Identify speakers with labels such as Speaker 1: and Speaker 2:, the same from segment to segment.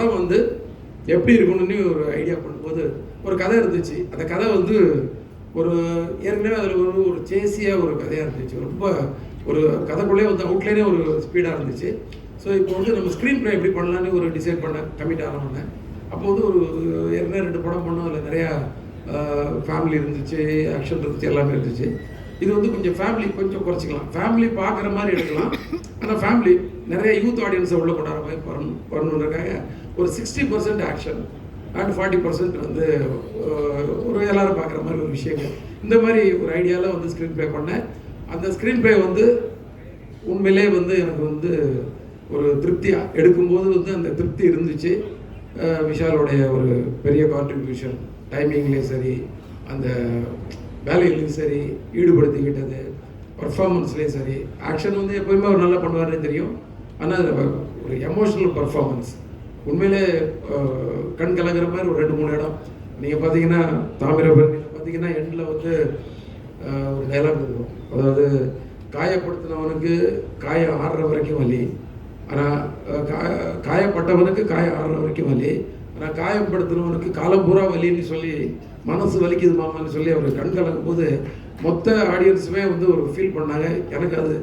Speaker 1: படம் வந்து எப்படி இருக்கணும்னு ஒரு ஐடியா பண்ணும்போது ஒரு கதை இருந்துச்சு. அந்த கதை வந்து ஒரு ஏற்கனவே அதில் ஒரு சேசியாக ஒரு கதையாக இருந்துச்சு. ரொம்ப ஒரு கதைக்குள்ளே வந்து அவுட்லைனே ஒரு ஸ்பீடாக இருந்துச்சு. ஸோ இப்போ வந்து நம்ம ஸ்க்ரீன் ப்ளே எப்படி பண்ணலான்னு ஒரு டிசைட் பண்ண கமிட் ஆனவங்க. அப்போ வந்து ஒரு ஏற்கனவே 2 படம் பண்ணோம். அதில் நிறையா ஃபேமிலி இருந்துச்சு, ஆக்ஷன் இருந்துச்சு, எல்லாமே இருந்துச்சு. இது வந்து கொஞ்சம் ஃபேமிலி கொஞ்சம் குறைச்சிக்கலாம், ஃபேமிலி பார்க்குற மாதிரி எடுக்கலாம். ஆனால் ஃபேமிலி நிறைய யூத் ஆடியன்ஸை உள்ள கொண்டாடுற மாதிரி வரணுன்றக்காக ஒரு 60% ஆக்ஷன் அண்ட் 40% வந்து ஒரு எல்லாரும் பார்க்குற மாதிரி ஒரு விஷயங்கள், இந்த மாதிரி ஒரு ஐடியாவில் வந்து ஸ்க்ரீன் ப்ளே பண்ணேன். அந்த ஸ்க்ரீன் ப்ளே வந்து உண்மையிலே வந்து எனக்கு வந்து ஒரு திருப்தியாக எடுக்கும்போது வந்து அந்த திருப்தி இருந்துச்சு. விஷாலோடைய ஒரு பெரிய கான்ட்ரிபியூஷன், டைமிங்லேயும் சரி, அந்த வேலையிலையும் சரி, ஈடுபடுத்திக்கிட்டது, பர்ஃபார்மன்ஸ்லேயும் சரி. ஆக்ஷன் வந்து எப்போயுமே அவர் நல்லா பண்ணுவார்னு தெரியும். ஆனால் ஒரு எமோஷ்னல் பர்ஃபார்மன்ஸ் உண்மையிலே கண் கலங்குற மாதிரி ஒரு 2-3 இடம். நீங்கள் பார்த்தீங்கன்னா தாமிரபரணியில் பார்த்தீங்கன்னா எண்டில் வந்து ஒரு டைலாக் இருக்கும். அதாவது காயப்படுத்தினவனுக்கு காயம் ஆடுற வரைக்கும் வலி, ஆனால் காயப்பட்டவனுக்கு காயம் ஆடுற வரைக்கும் வலி, ஆனால் காயப்படுத்தினவனுக்கு காலம் பூரா வலின்னு சொல்லி மனசு வலிக்குது மாமான்னு சொல்லி அவர் கண் கலங்கும் போது மொத்த ஆடியன்ஸுமே வந்து ஒரு ஃபீல் பண்ணாங்க. எனக்கு அது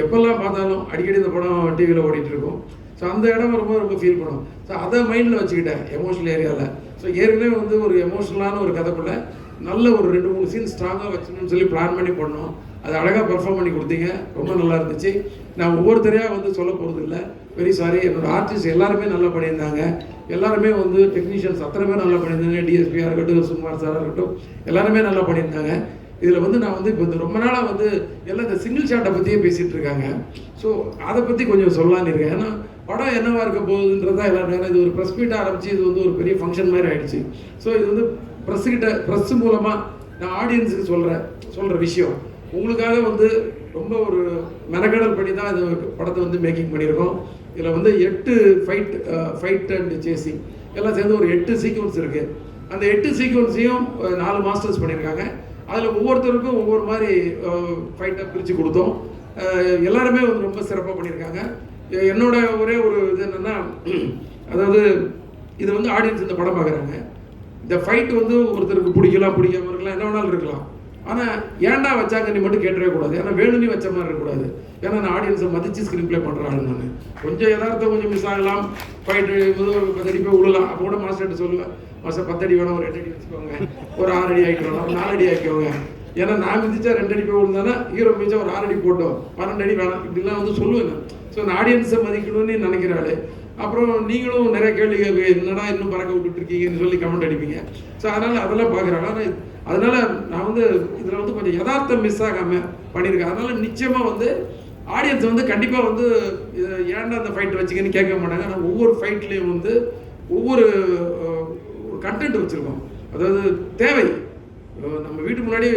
Speaker 1: எப்பெல்லாம் பார்த்தாலும் அடிக்கடி இந்த படம் டிவியில் ஓடிட்டு இருக்கும். ஸோ அந்த இடம் ரொம்ப ரொம்ப ஃபீல் பண்ணும். ஸோ அதை மைண்டில் வச்சுக்கிட்டேன் எமோஷனல் ஏரியாவில். ஸோ ஏற்கனவே வந்து ஒரு எமோஷனலான ஒரு கதைக்குள்ளே நல்ல ஒரு 2-3 சீன் ஸ்ட்ராங்காக வச்சுக்கணும்னு சொல்லி பிளான் பண்ணி பண்ணோம். அது அழகாக பெர்ஃபார்ம் பண்ணி கொடுத்தீங்க, ரொம்ப நல்லா இருந்துச்சு. நான் ஒவ்வொருத்தரையாக வந்து சொல்ல போகிறது இல்லை, வெரி சாரி. என்னோடய ஆர்டிஸ்ட் எல்லாருமே நல்லா பண்ணியிருந்தாங்க. எல்லாருமே வந்து டெக்னீஷியன்ஸ் அத்தனை பேர் நல்லா பண்ணியிருந்தாங்க. டிஎஸ்பியாக இருக்கட்டும், சுகுமார் சாராக இருக்கட்டும், எல்லாருமே நல்லா பண்ணியிருந்தாங்க. இதில் வந்து நான் வந்து இப்போ ரொம்ப நாளாக வந்து எல்லாம் இந்த சிங்கிள் ஷாட்டை பற்றியே பேசிகிட்டு இருக்காங்க. ஸோ அதை பற்றி கொஞ்சம் சொல்லலான்னு இருக்கேன். ஏன்னா படம் என்னவா இருக்க போகுதுன்றதா எல்லா நேரம் இது ஒரு ப்ரெஸ் மீட் ஆரம்பிச்சு இது வந்து ஒரு பெரிய ஃபங்க்ஷன் மாதிரி ஆகிடுச்சு. ஸோ இது வந்து ப்ரெஸ் மூலமாக நான் ஆடியன்ஸுக்கு சொல்கிற விஷயம். உங்களுக்காக வந்து ரொம்ப ஒரு மெனக்கடல் பண்ணி தான் இது படத்தை வந்து மேக்கிங் பண்ணியிருக்கோம். இதில் வந்து 8 ஃபைட் அண்ட் சேசிங் எல்லாம் சேர்ந்து ஒரு 8 சீக்வன்ஸ் இருக்குது. அந்த 8 சீக்வன்ஸையும் 4 மாஸ்டர்ஸ் பண்ணியிருக்காங்க. அதில் ஒவ்வொருத்தருக்கும் ஒவ்வொரு மாதிரி ஃபைட்டை பிரித்து கொடுத்தோம். எல்லாருமே வந்து ரொம்ப சிறப்பாக பண்ணியிருக்காங்க. என்னோட ஒரே ஒரு இது என்னென்னா, அதாவது இது வந்து ஆடியன்ஸ் இந்த படம் பார்க்குறாங்க. இந்த ஃபைட் வந்து ஒருத்தருக்கு பிடிக்கலாம், பிடிக்காம இருக்கலாம், என்ன வேணாலும் இருக்கலாம். ஆனால் ஏன்டா வச்சாங்க நீ மட்டும் கேட்டவே கூடாது. ஏன்னா வேணும்னு வச்ச மாதிரி இருக்கக்கூடாது. ஏன்னா நான் ஆடியன்ஸை மதித்து ஸ்க்ரீன் ப்ளே பண்ணுறாங்க. நான் கொஞ்சம் யதார்த்தம் கொஞ்சம் மிஸ் ஆகலாம், ஃபைட்டு ஒரு 10 அடி போய் விழலாம். அப்போ கூட மாஸ்டர்கிட்ட சொல்லுவேன், மாஸ்டர் 10 அடி வேணாம், ஒரு 8 அடி வச்சுக்கோங்க, ஒரு 6 அடி ஆகிக்கணும், ஒரு 4 அடி ஆக்கிக்கோங்க. ஏன்னா நான் மிதிச்சா 2 அடி போய் விழுந்தானா, ஹீரோ மிதிச்சா ஒரு 6 அடி போட்டோம், 12 அடி வேணாம், இப்படிலாம் வந்து சொல்லுவேன் நான். ஸோ நான் ஆடியன்ஸை மதிக்கணும்னு நினைக்கிறாள். அப்புறம் நீங்களும் நிறைய கேள்வி என்னடா இன்னும் பறக்க விட்டுட்ருக்கீங்கன்னு சொல்லி கமெண்ட் அடிப்பீங்க. ஸோ அதெல்லாம் பார்க்குறாங்க. ஆனால் அதனால் நான் வந்து இதில் வந்து கொஞ்சம் யதார்த்தம் மிஸ் ஆகாமல் பண்ணியிருக்கேன். அதனால் நிச்சயமாக வந்து ஆடியன்ஸ் வந்து கண்டிப்பாக வந்து ஏன்டா அந்த ஃபைட் வச்சிங்கன்னு கேட்க மாட்டாங்க. ஆனால் ஒவ்வொரு ஃபைட்லேயும் வந்து ஒவ்வொரு கண்டென்ட் வச்சுருக்கோம். அதாவது தேவை. நம்ம வீட்டு முன்னாடி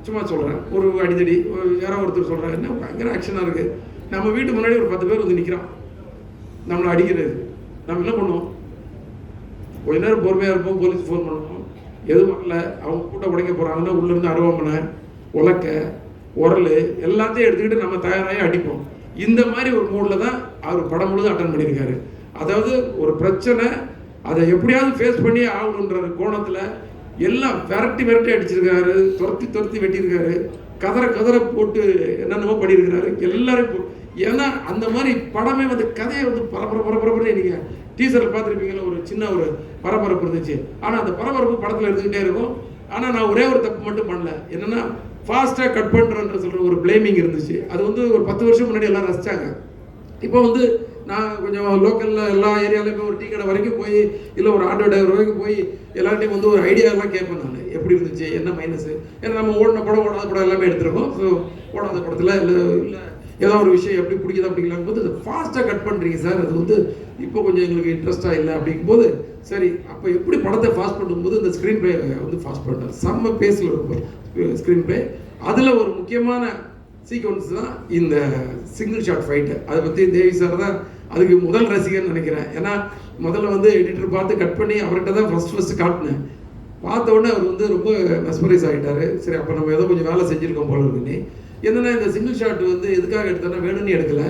Speaker 1: சும்மா சொல்கிறேன், ஒரு அடித்தடி யாரோ ஒருத்தர் சொல்கிறாங்க, என்ன பயங்கர ஆக்ஷனாக இருக்குது. நம்ம வீட்டு முன்னாடி ஒரு 10 பேர் வந்து நிற்கிறான், நம்மளை அடிக்கிறது. நம்ம என்ன பண்ணுவோம்? கொஞ்ச நேரம் பொறுமையாக இருப்போம், போலீஸ் ஃபோன் பண்ணுவோம். எதுவும் வரல, அவங்க கூட்ட உடைக்க போகிறாங்கன்னா உள்ளேருந்து அருவாமனை, உலக்க, உரல் எல்லாத்தையும் எடுத்துக்கிட்டு நம்ம தயாராகி அடிப்போம். இந்த மாதிரி ஒரு மூடில் தான் அவர் படம் முழுதும் அட்டன் பண்ணியிருக்காரு. அதாவது ஒரு பிரச்சனை, அதை எப்படியாவது ஃபேஸ் பண்ணி ஆகணுன்ற கோணத்தில் எல்லாம் விரட்டி அடிச்சிருக்காரு, துரத்தி வெட்டியிருக்காரு, கதற போட்டு என்னென்னமோ பண்ணியிருக்கிறாரு எல்லாரும். ஏன்னா அந்த மாதிரி படமே வந்து கதையை வந்து பரபரப்புன்னு நீங்கள் டீசரில் பார்த்துருப்பீங்களா, ஒரு சின்ன ஒரு பரபரப்பு இருந்துச்சு. ஆனால் அந்த பரபரப்பு படத்தில் எடுத்துக்கிட்டே இருக்கும். ஆனால் நான் ஒரே ஒரு தப்பு மட்டும் பண்ணல, என்னென்னா ஃபாஸ்ட்டாக கட் பண்ணுறன்ற சொல்கிற ஒரு பிளேமிங் இருந்துச்சு. அது வந்து ஒரு 10 வருஷம் முன்னாடி எல்லாம் ரசித்தாங்க. இப்போ வந்து நான் கொஞ்சம் லோக்கலில் எல்லா ஏரியாவிலையும் ஒரு டீ கடை வரைக்கும் போய், இல்லை ஒரு ஆட்டோ டிரைவர் வரைக்கும் போய் எல்லார்ட்டையும் வந்து ஒரு ஐடியாவெல்லாம் கேட்பேன் நான், எப்படி இருந்துச்சு, என்ன மைனஸு. ஏன்னா நம்ம ஓடாத படம் எல்லாமே எடுத்துருக்கோம். ஸோ ஓடாத படத்தில் இல்லை ஏதோ ஒரு விஷயம் எப்படி பிடிக்குதா அப்படிங்கலாம் போது ஃபாஸ்ட்டாக கட் பண்ணுறீங்க சார், அது வந்து இப்போ கொஞ்சம் எங்களுக்கு இன்ட்ரெஸ்ட்டாக இல்லை அப்படிங்கும்போது, சரி அப்போ எப்படி படத்தை ஃபாஸ்ட் பண்ணும்போது இந்த ஸ்க்ரீன் ப்ளே வந்து ஃபாஸ்ட் பண்ணுறாரு. செம்ம பேஸில் இருக்கும் ஸ்க்ரீன் ப்ளே. அதில் ஒரு முக்கியமான சீக்வன்ஸ் தான் இந்த சிங்கிள் ஷாட் ஃபைட்டு. அதை பற்றி தேவி சார் தான் அதுக்கு முதல் ரசிகர்னு நினைக்கிறேன். ஏன்னா முதல்ல வந்து எடிட்டர் பார்த்து கட் பண்ணி அவர்கிட்ட தான் ஃபஸ்ட்டு காட்டினேன். பார்த்த உடனே அவர் வந்து ரொம்ப மெஸ்மரைஸ் ஆகிட்டார். சரி அப்போ நம்ம ஏதோ கொஞ்சம் வேலை செஞ்சுருக்கோம் போல இருக்குன்னு. என்னென்னா இந்த சிங்கிள் ஷாட் வந்து எதுக்காக எடுத்தோன்னா வேணும்னு எடுக்கலை,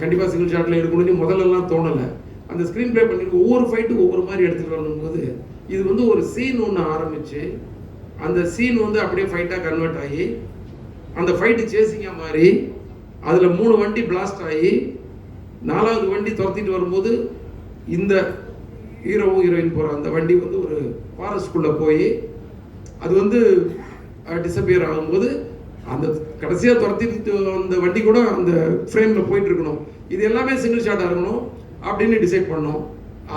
Speaker 1: கண்டிப்பாக சிங்கிள் ஷாட்டில் எடுக்கணும்னு முதல்லலாம் தோணலை. அந்த ஸ்க்ரீன் ப்ளே பண்ணிட்டு ஒவ்வொரு ஃபைட்டுக்கு ஒவ்வொரு மாதிரி எடுத்துகிட்டு வரும்போது இது வந்து ஒரு சீன் ஒன்று ஆரம்பித்து அந்த சீன் வந்து அப்படியே ஃபைட்டாக கன்வெர்ட் ஆகி அந்த ஃபைட்டு சேசிங்காக மாறி அதில் 3 வண்டி பிளாஸ்ட் ஆகி 4வது வண்டி துரத்திட்டு வரும்போது இந்த ஹீரோவும் ஹீரோயின் போகிற அந்த வண்டி வந்து ஒரு ஃபாரஸ்ட்குள்ளே போய் அது வந்து டிஸப்பியர் ஆகும்போது அந்த கடைசியாக துரத்திட்டு அந்த வண்டி கூட அந்த ஃப்ரேமில் போயிட்டு இருக்கணும். இது எல்லாமே சிங்கிள் ஷாட்டாக இருக்கணும் அப்படின்னு டிசைட் பண்ணோம்.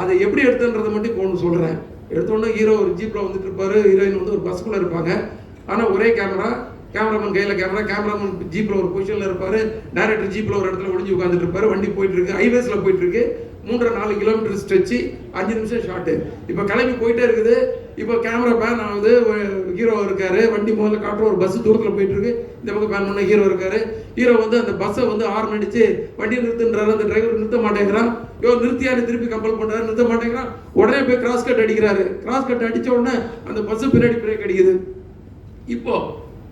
Speaker 1: அதை எப்படி எடுத்துன்றதை மட்டும் இப்போ ஒன்று சொல்கிறேன். எடுத்தோன்னே ஹீரோ ஒரு ஜீப்பில் வந்துட்டு இருப்பார், ஹீரோயின் வந்து ஒரு பஸ்ஸுக்குள்ளே இருப்பாங்க. ஆனால் ஒரே கேமராமேன் கையில் கேமராமேன் ஜீப்பில் ஒரு பொசிஷனில் இருப்பார், டைரக்டர் ஜீப்பில் ஒரு இடத்துல ஒளிஞ்சு உட்காந்துட்டு இருப்பார். வண்டி போயிட்டு இருக்கு, ஹைவேஸில் போயிட்டு இருக்கு, 3.5 கிலோமீட்டர் ஸ்ட்ரெச்சு, 5 நிமிஷம் ஷாட்டு. இப்போ கிளம்பி போயிட்டே இருக்குது. இப்போ கேமரா பேன் ஆகுது, ஹீரோ இருக்காரு, வண்டி முதல்ல காட்டுற ஒரு பஸ் தூரத்தில் போயிட்டு இருக்கு. இந்த பக்கம் பேன் பண்ண ஹீரோ இருக்காரு. ஹீரோ வந்து அந்த பஸ்ஸை வந்து ஹார்ன் அடிச்சு வண்டியை நிறுத்துன்றாரு. அந்த டிரைவர் நிறுத்த மாட்டேங்கிறான். நிறுத்தியாரு, திருப்பி கம்பல் பண்றாரு, நிறுத்த மாட்டேங்கிறான். உடனே போய் கிராஸ் கட் அடிக்கிறாரு. கிராஸ் கட் அடிச்ச உடனே அந்த பஸ் பின்னாடி பிரேக் அடிக்குது. இப்போ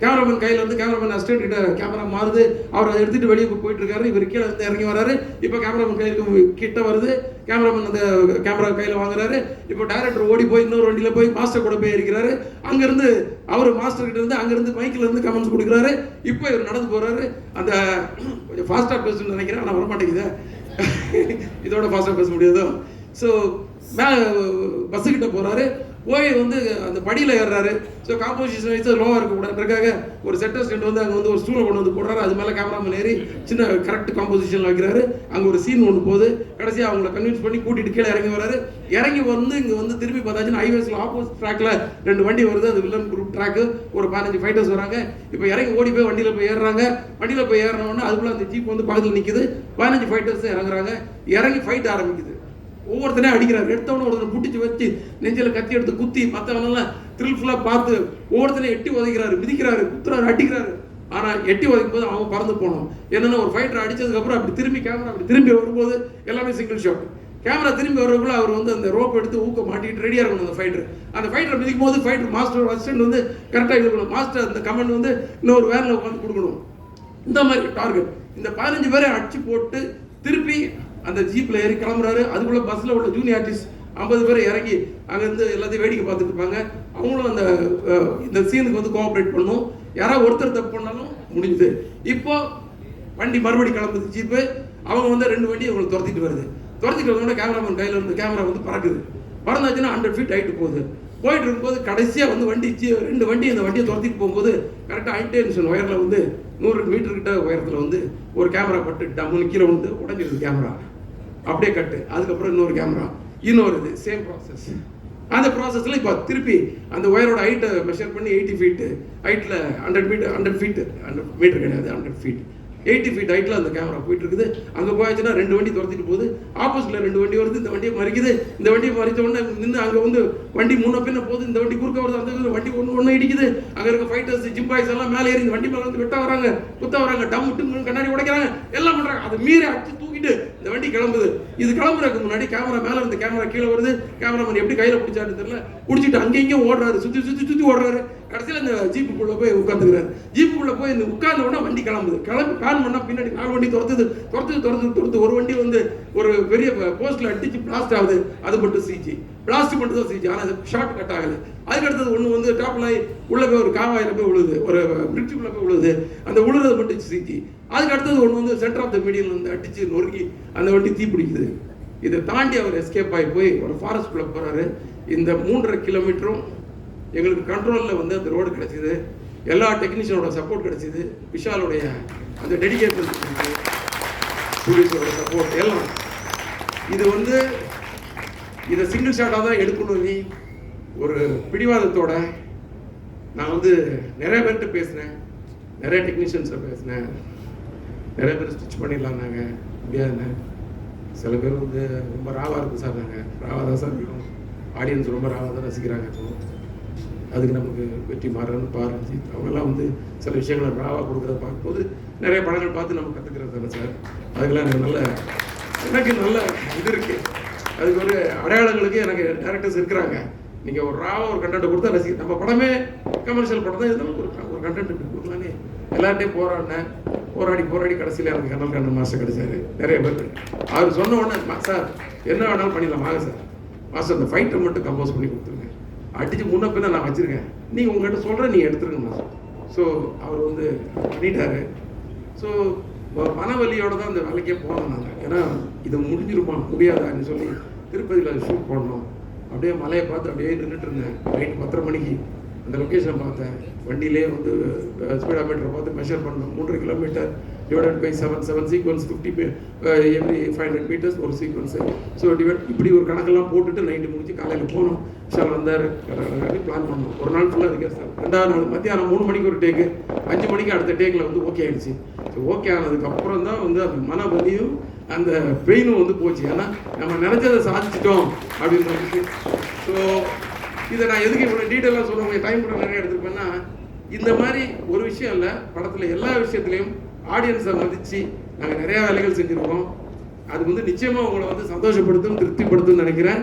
Speaker 1: கேமராமேன் கையில் வந்து கேமராமேன் அசிஸ்டன்ட் கிட்ட கேமரா மாறுது. அவர் அதை எடுத்துட்டு வெளியே போயிட்டு இருக்காரு. இவர் கீழே வந்து இறங்கி வராரு. இப்போ கேமராமேன் கையிலுக்கு கிட்ட வருது. கேமராமேன் அந்த கேமரா கையில் வாங்குறாரு. இப்போ டைரக்டர் ஓடி போய் இன்னொரு வண்டியில் போய் மாஸ்டர் கூட போய் இருக்கிறாரு. அங்கேருந்து அவர் மாஸ்டர் கிட்ட இருந்து அங்கேருந்து மைக்கில் இருந்து கமெண்ட்ஸ் கொடுக்குறாரு. இப்போ இவர் நடந்து போறாரு. அந்த கொஞ்சம் ஃபாஸ்ட்டாக பேசணும்னு நினைக்கிறேன், ஆனால் வரமாட்டேங்குது. இதோட ஃபாஸ்ட்டாக பேச முடியாதோ. ஸோ மேலே பஸ்ஸுக்கிட்ட போகிறாரு. போய் வந்து அந்த படியில் ஏறுறாரு. ஸோ காம்போசிஷன் வைஸ் லோவாக இருக்கக்கூடாதுக்காக ஒரு செட்டர் ஸ்டெண்ட் வந்து அங்கே வந்து ஒரு ஸ்டூலை கொண்டு வந்து போடுறாரு. அது மேலே கேமராமேன் ஏறி சின்ன கரெக்ட் காம்போசிஷனில் வைக்கிறாரு. அங்கே ஒரு சீன் ஒன்று போகுது. கடைசியாக அவங்கள கன்வின்ஸ் பண்ணி கூட்டிகிட்டு கீழே இறங்கி வராரு. இறங்கி வந்து இங்கே வந்து திரும்பி பார்த்தாச்சுன்னா ஹைவேஸில் ஆப்போசிட் ட்ராக்ல 2 வண்டி வருது. அது வில்லன் குரூப் ட்ராக்கு. ஒரு 15 ஃபைட்டர்ஸ் வராங்க. இப்போ இறங்கி ஓடி போய் வண்டியில் போய் ஏறுறாங்க. வண்டியில் போய் ஏறினோடனே அதுக்குள்ள அந்த ஜீப் வந்து பக்கத்தில் நிற்குது. 15 ஃபைட்டர்ஸ் இறங்குறாங்க. இறங்கி ஃபைட் ஆரம்பிக்குது. ஒவ்வொருத்தனே அடிக்கிறாரு. எடுத்தவன ஒருத்தனை புட்டிச்சு வச்சு நெஞ்சில் கத்தி எடுத்து குத்தி மற்றவனெல்லாம் த்ரில்ஃபுல்லாக பார்த்து ஒவ்வொருத்தனை எட்டி உதைக்கிறாரு, மிதிக்கிறாரு, குத்துறாரு, அடிக்கிறாரு. ஆனால் எட்டி உதைக்கும் போது அவன் பறந்து போனோம். என்னென்னா ஒரு ஃபைட்டர் அடித்ததுக்கப்புறம் அப்படி திரும்பி கேமரா அப்படி திரும்பி வரும்போது எல்லாமே சிங்கிள் ஷாட். கேமரா திரும்பி வர்றதுக்குள்ள அவர் வந்து அந்த ரோப் எடுத்து ஊக்க மாட்டிட்டு ரெடியாக இருக்கணும். அந்த ஃபைட்டரை மிதிக்கும் போது ஃபைட்டர் மாஸ்டர் அசிஸ்டன்ட் வந்து கரெக்டாக இருக்கணும். மாஸ்டர் அந்த கமெண்ட் வந்து இன்னொரு வேனில் உட்காந்து கொடுக்கணும். இந்த மாதிரி டார்கெட். இந்த 15 பேரை அடிச்சு போட்டு திருப்பி அந்த ஜீப்பில் ஏறி கிளம்புறாரு. அதுக்குள்ளே பஸ்ஸில் உள்ள ஜூனியர் ஆர்டிஸ்ட் 50 பேர் இறங்கி அங்கேருந்து எல்லாத்தையும் வேடிக்கை பார்த்துட்டு இருப்பாங்க. அவங்களும் அந்த இந்த சீனுக்கு வந்து கோஆப்ரேட் பண்ணணும். யாராவது ஒருத்தர் தப்பு பண்ணாலும் முடிஞ்சுது. இப்போ வண்டி மறுபடி கிளம்புது ஜீப்பு. அவங்க வந்து 2 வண்டி அவங்களுக்கு துரத்திட்டு வருது. துரத்திட்டு வந்தோட கேமராமேன் கையில் இருந்து கேமரா வந்து பறக்குது. பறந்தாச்சுன்னா 100 ஃபீட் ஹைட்டு போயிட்டு இருக்கும்போது கடைசியாக வந்து வண்டி 2 வண்டி அந்த வண்டியை துரத்திட்டு போகும்போது கரெக்டாக ஹைடென்ஷன் ஒயரில் வந்து 100 மீட்டர் கிட்ட உயரத்தில் வந்து ஒரு கேமரா பட்டு டம்முன்னு கீழே வந்து உடஞ்சிருது. கேமரா அப்படியே கட்டு. அதுக்கப்புறம் இன்னொரு கேமரா, இன்னொரு இது சேம் ப்ராசஸ். அந்த ப்ராசஸில் இப்போ திருப்பி அந்த ஒயரோட ஹைட்டை மெஷர் பண்ணி 80 ஃபீட்டு ஹைட்டில் 100 மீட்டர் கிடையாது, 100 ஃபீட் 80 ஃபீட் ஹைட்டில் அந்த கேமரா போயிட்டு இருக்குது. அங்கே போயாச்சுன்னா 2 வண்டி துரத்திட்டு போகுது. ஆப்போசிட்டில் 2 வண்டி வருது. இந்த வண்டியை மறிக்குது. இந்த வண்டியை மறித்த உடனே நின்று அங்கே வந்து வண்டி முன்ன பின்ன போகுது. இந்த வண்டி குறுக்க வருது. அந்த வண்டி ஒன்று இடிக்குது. அங்கே இருக்க ஃபைட்டர்ஸ் ஜிம்பாய்ஸ் எல்லாம் மேலே ஏறி இந்த வண்டி மேலே வந்து வெட்ட வராங்க, குத்த வராங்க, டம்முட்டு கண்ணாடி உடைக்கிறாங்க, எல்லாம் பண்ணுறாங்க. அதை மீறி அடிச்சு தூக்கிட்டு இந்த வண்டி கிளம்புது. இது கிளம்புறதுக்கு முன்னாடி கேமரா மேலே இருந்து கேமரா கீழே வருது. கேமராமேன் எப்படி கையில் பிடிச்சாருன்னு தெரியல, பிடிச்சிட்டு அங்கேயும் ஓடுறாரு, சுற்றி ஓடுறாரு. கடைசியில் இந்த ஜீப்புக்குள்ளே போய் உட்காந்துக்கிறாரு. ஜீப்புக்குள்ளே போய் இந்த உட்கார்ந்த உடனே வண்டி கிளம்பி பிளான் பண்ணால் பின்னாடி 4 வண்டி துரத்துது. ஒரு வண்டி வந்து ஒரு பெரிய போஸ்ட்டில் அடிச்சு பிளாஸ்ட் ஆகுது. அது மட்டும் சிஜி, பிளாஸ்ட் மட்டும் தான் சிஜி. ஆனால் ஷார்ட் கட் ஆகலை. அதுக்கு அடுத்தது ஒன்று வந்து டாப்ல உள்ளே போய் ஒரு காவாயில் போய் விழுது, ஒரு பிரிட்ஜுக்குள்ளே போய் விழுது. அந்த விழுறது மட்டும் சிஜி. அதுக்கு அடுத்தது ஒன்று வந்து சென்டர் ஆஃப் த மீடியில் வந்து அடிச்சு நொறுக்கி அந்த வண்டி தீ பிடிக்குது. இதை தாண்டி அவர் எஸ்கேப் ஆகி போய் ஒரு ஃபாரஸ்ட்குள்ளே போகிறாரு. இந்த 3.5 கிலோமீட்டரும் எங்களுக்கு கண்ட்ரோலில் வந்து அந்த ரோடு கிடச்சிது. எல்லா டெக்னீஷியனோட சப்போர்ட் கிடச்சிது. விஷாலுடைய அந்த டெடிகேஷன், போலீஸோட சப்போர்ட் எல்லாம். இது வந்து இதை சிங்கிள் ஷாட்டாக தான் எடுக்கணும். ஒரு பிடிவாதத்தோட நான் வந்து நிறைய பேர்கிட்ட பேசினேன், நிறைய டெக்னீஷியன்ஸை பேசினேன். நிறைய பேர் ஸ்டிச் பண்ணிடலான்னாங்க, முடியாதுண்ணே. சில பேர் வந்து ரொம்ப ராவாக இருக்குது சார், நாங்கள் ராவாக தான் சார் இருக்கோம், ஆடியன்ஸ் ரொம்ப ராவாக தான் ரசிக்கிறாங்க. அதுக்கு நமக்கு வெற்றி மாறன்னு பாருச்சு. அவங்கெல்லாம் வந்து சில விஷயங்களை ராவாக கொடுக்குறத பார்க்கும்போது நிறைய படங்கள் பார்த்து நம்ம கற்றுக்கிறது தானே சார். அதுக்கெல்லாம் எனக்கு நல்ல இது இருக்குது. அதுக்கு ஒரு அடையாளங்களுக்கு எனக்கு டேரக்டர்ஸ் இருக்கிறாங்க. நீங்கள் ஒரு ராவாக ஒரு கண்டென்ட் கொடுத்தா ரசிக்க, நம்ம படமே கமர்ஷியல் படம் தான் இருந்தாலும் ஒரு கண்டென்ட் கொடுக்கலான்னு எல்லார்ட்டையும் போராடி கடைசியில் எனக்கு கண்ணல் கண்ணன் மாஸ்டர் கிடைச்சாரு. நிறைய பேர் அவர் சொன்ன உடனே சார் என்ன வேணாலும் பண்ணிடலாம் வாங்க சார், மாஸ்டர் அந்த ஃபைட்டை மட்டும் கம்போஸ் பண்ணி கொடுத்துருங்க, அடித்து முன்ன பின்ன நான் வச்சுருக்கேன், நீங்கள் உங்கள்கிட்ட சொல்கிறேன் நீங்கள் எடுத்துருங்க மாஸ்டர். ஸோ அவர் வந்து பண்ணிட்டாரு. ஸோ மனவலியோடு தான் அந்த வேலைக்கே போனோம் நாங்கள். ஏன்னா இதை முடிஞ்சிருமா முடியாதான்னு சொல்லி திருப்பதியில் அதை ஷூட் பண்ணோம். அப்படியே மலையை பார்த்து அப்படியே நின்றுட்டு இருந்தேன். நைட்டு 10:30 மணிக்கு அந்த லொக்கேஷனை பார்த்தேன். வண்டியிலே வந்து ஸ்பீடாமீட்டரை பார்த்து மெஷர் பண்ணோம். 3 kilometre divided by 7 sequence 50 every 500 metres ஒரு சீக்வன்ஸு. ஸோ இப்படி ஒரு கணக்கெல்லாம் போட்டுட்டு நைட்டு முடிச்சு காலையில் போனோம். விஷால் வந்தார், பிளான் பண்ணோம். ஒரு நாள் ஃபுல்லாக இருக்கேன் சார். 2வது நாள் மத்தியானம் 3 மணிக்கு ஒரு டேக்கு, 5 மணிக்கு அடுத்த டேக்கில் வந்து ஓகே ஆகிடுச்சு. ஸோ ஓகே ஆனதுக்கப்புறம் தான் வந்து அந்த மன வலியும் அந்த பெயினும் வந்து போச்சு. ஏன்னா நம்ம நினச்சதை சாதிச்சிட்டோம் அப்படின்ற விஷயம். ஸோ இதை நான் எதுக்கு இவ்வளோ டீட்டெயிலாக சொல்லுவாங்க, டைம் கூட நிறைய எடுத்துருப்பேன்னா, இந்த மாதிரி ஒரு விஷயம் இல்லை, படத்தில் எல்லா விஷயத்துலையும் ஆடியன்ஸை மதித்து நாங்கள் நிறையா வேலைகள் செஞ்சுருக்கோம். அது வந்து நிச்சயமாக உங்களை வந்து சந்தோஷப்படுத்தும், திருப்திப்படுத்தும்னு நினைக்கிறேன்.